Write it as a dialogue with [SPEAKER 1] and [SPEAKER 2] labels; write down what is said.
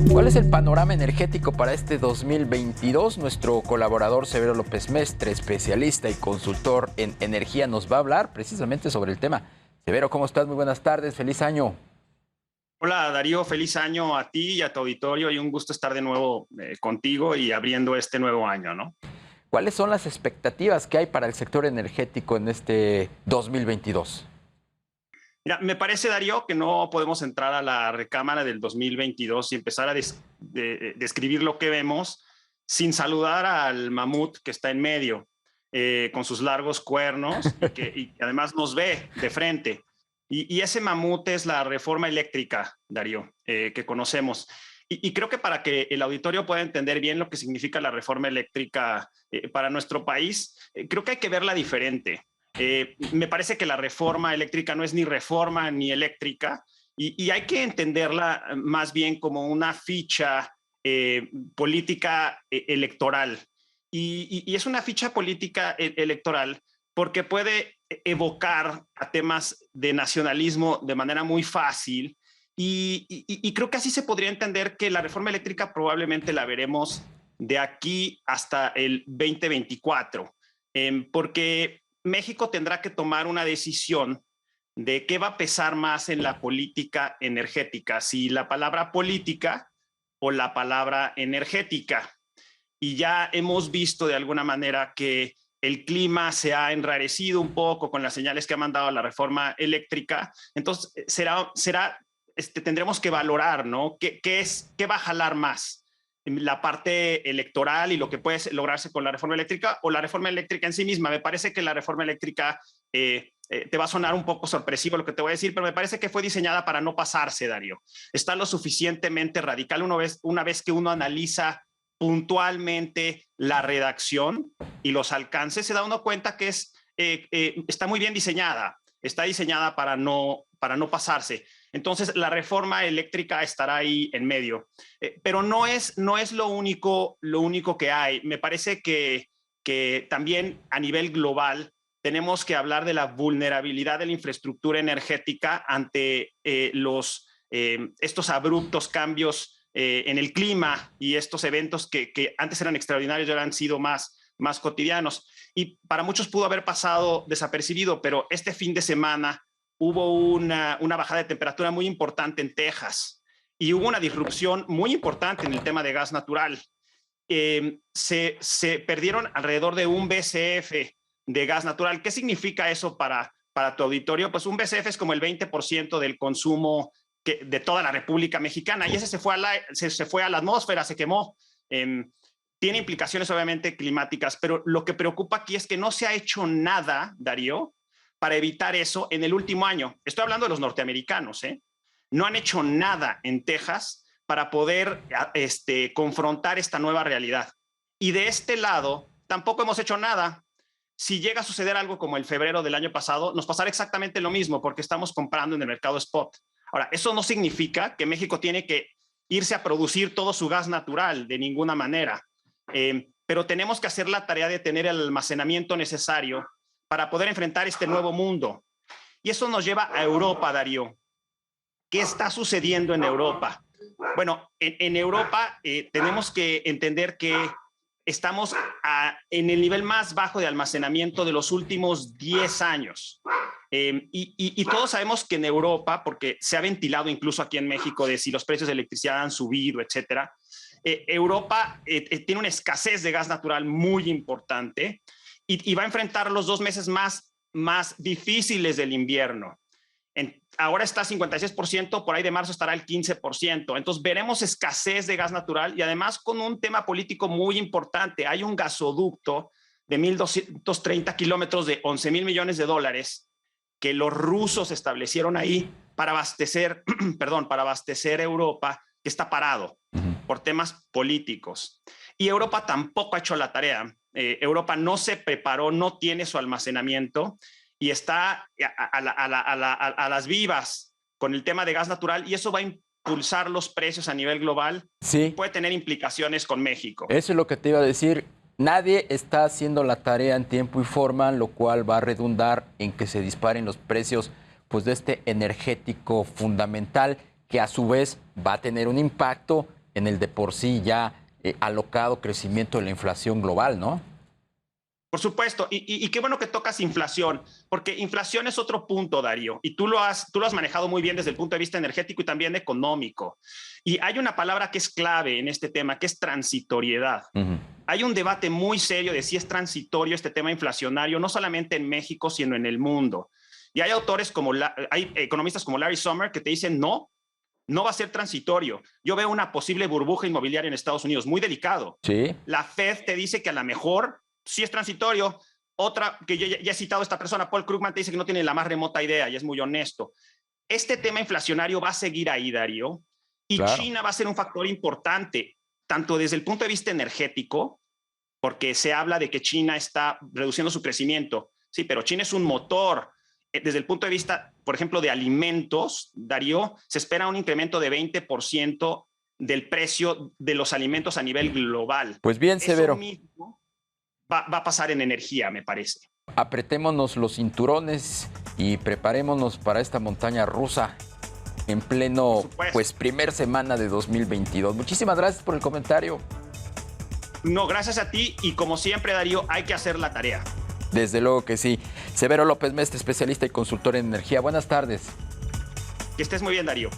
[SPEAKER 1] ¿Cuál es el panorama energético para este 2022? Nuestro colaborador Severo López Mestre, especialista y consultor en energía, nos va a hablar precisamente sobre el tema. Severo, ¿cómo estás? Muy buenas tardes, feliz año.
[SPEAKER 2] Hola Darío, feliz año a ti y a tu auditorio y un gusto estar de nuevo contigo y abriendo este nuevo año, ¿no?
[SPEAKER 1] ¿Cuáles son las expectativas que hay para el sector energético en este 2022?
[SPEAKER 2] Mira, me parece, Darío, que no podemos entrar a la recámara del 2022 y empezar a describir lo que vemos sin saludar al mamut que está en medio, con sus largos cuernos y que además nos ve de frente. Y ese mamut es la reforma eléctrica, Darío, que conocemos. Y creo que para que el auditorio pueda entender bien lo que significa la reforma eléctrica para nuestro país, creo que hay que verla diferente. Me parece que la reforma eléctrica no es ni reforma ni eléctrica y hay que entenderla más bien como una ficha política electoral. Y es una ficha política electoral porque puede evocar a temas de nacionalismo de manera muy fácil y creo que así se podría entender que la reforma eléctrica probablemente la veremos de aquí hasta el 2024, porque México tendrá que tomar una decisión de qué va a pesar más en la política energética, si la palabra política o la palabra energética. Y ya hemos visto de alguna manera que el clima se ha enrarecido un poco con las señales que ha mandado la reforma eléctrica. Entonces, tendremos que valorar, ¿no? ¿Qué va a jalar más? La parte electoral y lo que puede lograrse con la reforma eléctrica o la reforma eléctrica en sí misma. Me parece que la reforma eléctrica te va a sonar un poco sorpresivo lo que te voy a decir, pero me parece que fue diseñada para no pasarse, Darío. Está lo suficientemente radical una vez que uno analiza puntualmente la redacción y los alcances, se da uno cuenta que está muy bien diseñada, está diseñada para no pasarse. Entonces, la reforma eléctrica estará ahí en medio. Pero no es lo único que hay. Me parece que también a nivel global tenemos que hablar de la vulnerabilidad de la infraestructura energética ante estos abruptos cambios en el clima y estos eventos que antes eran extraordinarios y ahora han sido más cotidianos. Y para muchos pudo haber pasado desapercibido, pero este fin de semana hubo una bajada de temperatura muy importante en Texas y hubo una disrupción muy importante en el tema de gas natural. Se perdieron alrededor de 1 BCF de gas natural. ¿Qué significa eso para tu auditorio? Pues 1 BCF es como el 20% del consumo de toda la República Mexicana y ese se fue a la atmósfera, se quemó. Tiene implicaciones obviamente climáticas, pero lo que preocupa aquí es que no se ha hecho nada, Darío, para evitar eso en el último año. Estoy hablando de los norteamericanos, ¿eh? No han hecho nada en Texas para poder confrontar esta nueva realidad. Y de este lado, tampoco hemos hecho nada. Si llega a suceder algo como el febrero del año pasado, nos pasará exactamente lo mismo porque estamos comprando en el mercado spot. Ahora, eso no significa que México tiene que irse a producir todo su gas natural de ninguna manera, pero tenemos que hacer la tarea de tener el almacenamiento necesario para poder enfrentar este nuevo mundo. Y eso nos lleva a Europa, Darío. ¿Qué está sucediendo en Europa? Bueno, en Europa tenemos que entender que estamos en el nivel más bajo de almacenamiento de los últimos 10 años. Y todos sabemos que en Europa, porque se ha ventilado incluso aquí en México de si los precios de electricidad han subido, etcétera, Europa tiene una escasez de gas natural muy importante y va a enfrentar los 2 meses más difíciles del invierno. Ahora está 56%, por ahí de marzo estará el 15%. Entonces veremos escasez de gas natural y además con un tema político muy importante. Hay un gasoducto de 1.230 kilómetros de 11,000 millones de dólares que los rusos establecieron ahí para abastecer, para abastecer Europa, que está parado por temas políticos. Y Europa tampoco ha hecho la tarea. Europa no se preparó, no tiene su almacenamiento y está a las vivas con el tema de gas natural y eso va a impulsar los precios a nivel global y puede tener implicaciones con México.
[SPEAKER 1] Eso es lo que te iba a decir. Nadie está haciendo la tarea en tiempo y forma, lo cual va a redundar en que se disparen los precios pues, de este energético fundamental que a su vez va a tener un impacto en el de por sí ya alocado crecimiento de la inflación global, ¿no?
[SPEAKER 2] Por supuesto, y qué bueno que tocas inflación, porque inflación es otro punto, Darío, y tú lo has manejado muy bien desde el punto de vista energético y también económico. Y hay una palabra que es clave en este tema, que es transitoriedad. Hay un debate muy serio de si es transitorio este tema inflacionario, no solamente en México, sino en el mundo. Y hay hay economistas como Larry Summers que te dicen no va a ser transitorio. Yo veo una posible burbuja inmobiliaria en Estados Unidos, muy delicado.
[SPEAKER 1] Sí.
[SPEAKER 2] La Fed te dice que a lo mejor sí es transitorio. Otra, que ya he citado a esta persona, Paul Krugman, te dice que no tiene la más remota idea y es muy honesto. Este tema inflacionario va a seguir ahí, Darío, y
[SPEAKER 1] Claro.
[SPEAKER 2] China va a ser un factor importante, tanto desde el punto de vista energético, porque se habla de que China está reduciendo su crecimiento. Sí, pero China es un motor. Desde el punto de vista, por ejemplo, de alimentos, Darío, se espera un incremento de 20% del precio de los alimentos a nivel global.
[SPEAKER 1] Pues bien, Severo.
[SPEAKER 2] Eso mismo va a pasar en energía, me parece.
[SPEAKER 1] Apretémonos los cinturones y preparémonos para esta montaña rusa en pleno, pues, primer semana de 2022. Muchísimas gracias por el comentario.
[SPEAKER 2] No, gracias a ti y como siempre, Darío, hay que hacer la tarea.
[SPEAKER 1] Desde luego que sí. Severo López Mestre, especialista y consultor en energía. Buenas tardes.
[SPEAKER 2] Que estés muy bien, Darío.